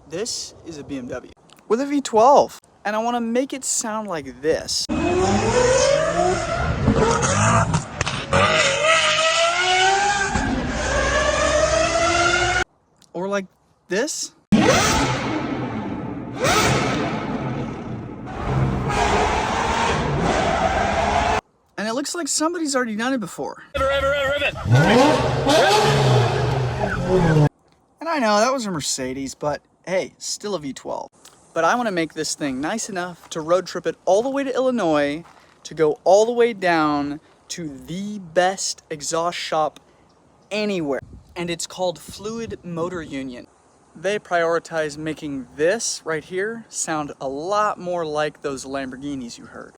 This is a BMW with a V12, and I want to make it sound like this. Or like this. And it looks like somebody's already done it before. And I know that was a Mercedes, but hey, still a V12. But I want to make this thing nice enough to road trip it all the way to Illinois, to go all the way down to the best exhaust shop anywhere. And it's called Fluid Motor Union. They prioritize making this right here sound a lot more like those Lamborghinis you heard.